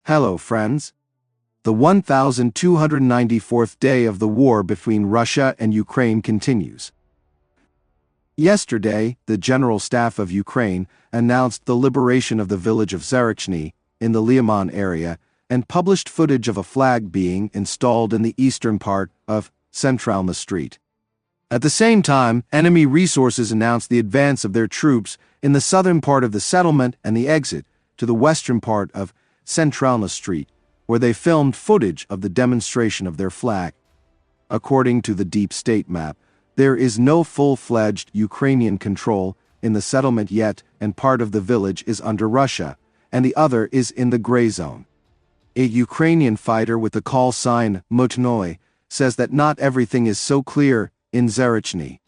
Hello, friends. The 1294th day of the war between Russia and Ukraine continues. Yesterday, the General Staff of Ukraine announced the liberation of the village of Zarichny in the Lyman area and published footage of a flag being installed in the eastern part of Centralna Street. At the same time, enemy resources announced the advance of their troops in the southern part of the settlement and the exit to the western part of Centralna Street, where they filmed footage of the demonstration of their flag. According to the deep state map, there is no full-fledged Ukrainian control in the settlement yet, and part of the village is under Russia, and the other is in the gray zone. A Ukrainian fighter with the call sign Mutnoy says that not everything is so clear in Zarichny.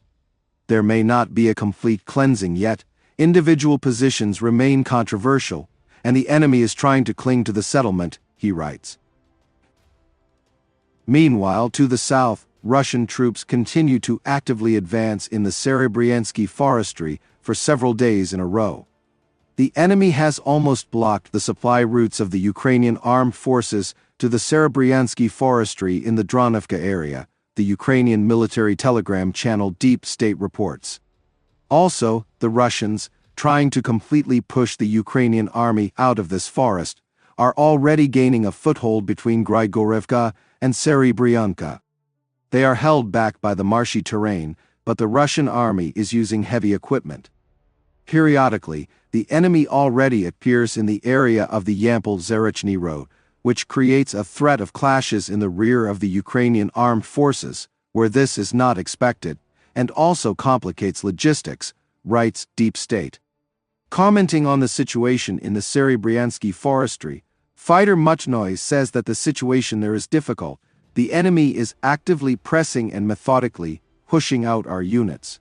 There may not be a complete cleansing yet, individual positions remain controversial, and the enemy is trying to cling to the settlement, he writes. Meanwhile, to the south, Russian troops continue to actively advance in the Serebryansky forestry for several days in a row. The enemy has almost blocked the supply routes of the Ukrainian armed forces to the Serebryansky forestry in the Donetsk area, the Ukrainian military telegram channel Deep State reports. Also, the Russians, trying to completely push the Ukrainian army out of this forest, are already gaining a foothold between Grigorivka and Serebryanka. They are held back by the marshy terrain, but the Russian army is using heavy equipment. Periodically, the enemy already appears in the area of the Yampol-Zarichny road, which creates a threat of clashes in the rear of the Ukrainian armed forces, where this is not expected, and also complicates logistics, writes Deep State. Commenting on the situation in the Serebryansky forestry, fighter Mutnoy says that the situation there is difficult. The enemy is actively pressing and methodically pushing out our units.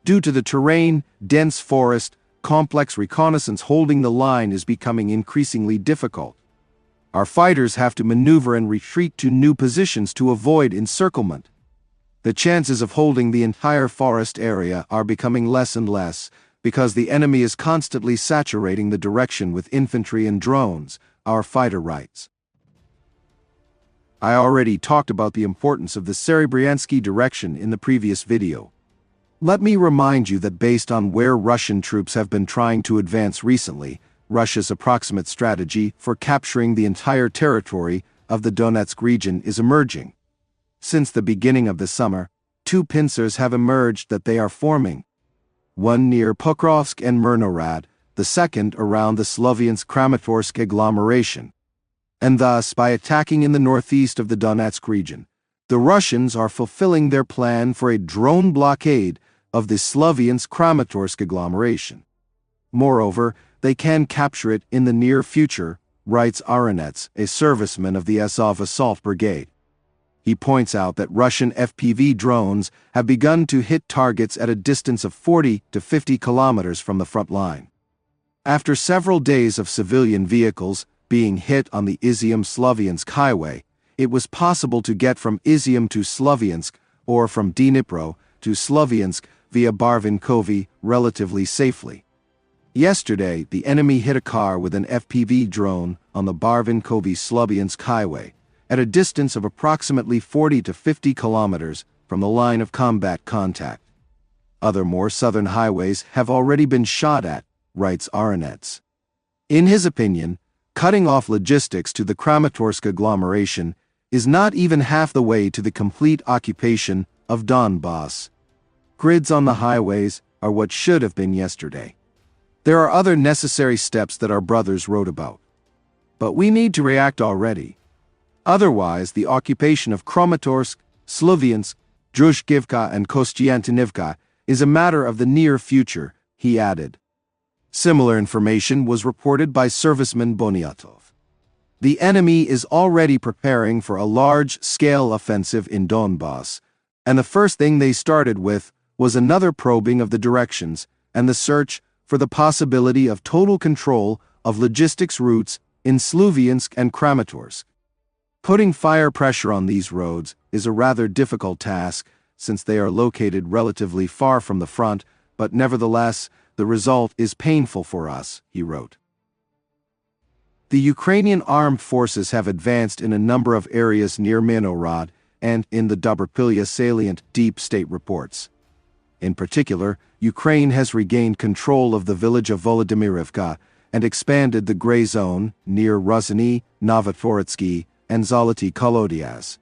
Due to the terrain, dense forest, complex reconnaissance holding the line is becoming increasingly difficult. Our fighters have to maneuver and retreat to new positions to avoid encirclement. The chances of holding the entire forest area are becoming less and less, because the enemy is constantly saturating the direction with infantry and drones, our fighter writes. I already talked about the importance of the Serebryansky direction in the previous video. Let me remind you that based on where Russian troops have been trying to advance recently, Russia's approximate strategy for capturing the entire territory of the Donetsk region is emerging. Since the beginning of the summer, two pincers have emerged that they are forming. One near Pokrovsk and Myrnorad, the second around the Sloviansk-Kramatorsk agglomeration. And thus, by attacking in the northeast of the Donetsk region, the Russians are fulfilling their plan for a drone blockade of the Sloviansk-Kramatorsk agglomeration. Moreover, they can capture it in the near future, writes Aronets, a serviceman of the Azov Assault Brigade. He points out that Russian FPV drones have begun to hit targets at a distance of 40 to 50 kilometers from the front line. After several days of civilian vehicles being hit on the Izium-Sloviansk highway, it was possible to get from Izium to Sloviansk or from Dnipro to Sloviansk via Barvinkovy relatively safely. Yesterday, the enemy hit a car with an FPV drone on the Barvinkovy-Sloviansk highway at a distance of approximately 40 to 50 kilometers from the line of combat contact. Other more southern highways have already been shot at, writes Aronets. In his opinion, cutting off logistics to the Kramatorsk agglomeration is not even half the way to the complete occupation of Donbass. Grids on the highways are what should have been yesterday. There are other necessary steps that our brothers wrote about. But we need to react already. Otherwise, the occupation of Kramatorsk, Sloviansk, Druzhkivka and Kostiantynivka is a matter of the near future, he added. Similar information was reported by serviceman Boniatov. The enemy is already preparing for a large-scale offensive in Donbass, and the first thing they started with was another probing of the directions and the search for the possibility of total control of logistics routes in Sloviansk and Kramatorsk. Putting fire pressure on these roads is a rather difficult task, since they are located relatively far from the front, but nevertheless, the result is painful for us, he wrote. The Ukrainian armed forces have advanced in a number of areas near Minorod and in the Dobrpilya salient, deep state reports. In particular, Ukraine has regained control of the village of Volodymyrivka and expanded the gray zone near Rozhny, Novotvoretsky, and Zoloty Kolodias.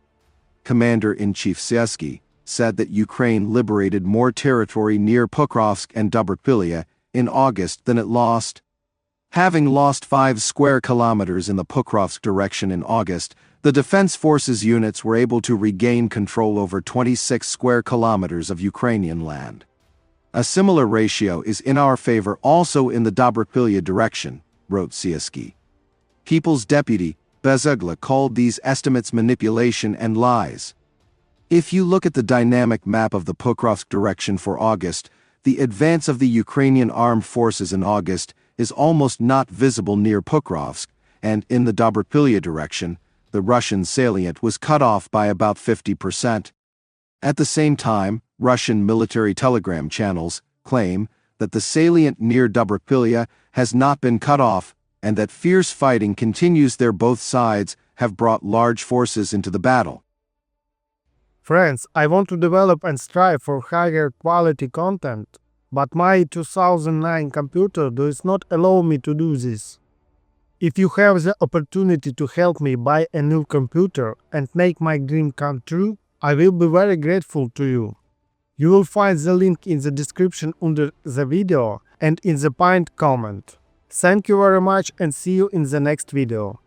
Commander-in-Chief Siersky said that Ukraine liberated more territory near Pokrovsk and Dobrpilya in August than it lost. Having lost 5 square kilometers in the Pokrovsk direction in August, the Defense Forces units were able to regain control over 26 square kilometers of Ukrainian land. A similar ratio is in our favor also in the Dobrpilya direction, wrote Siersky. People's Deputy, Bezugla, called these estimates manipulation and lies. If you look at the dynamic map of the Pokrovsk direction for August, the advance of the Ukrainian armed forces in August is almost not visible near Pokrovsk, and in the Dobrpilya direction, the Russian salient was cut off by about 50%. At the same time, Russian military telegram channels claim that the salient near Dobrpilya has not been cut off and that fierce fighting continues there. Both sides have brought large forces into the battle. Friends, I want to develop and strive for higher quality content, but my 2009 computer does not allow me to do this. If you have the opportunity to help me buy a new computer and make my dream come true, I will be very grateful to you. You will find the link in the description under the video and in the pinned comment. Thank you very much and see you in the next video.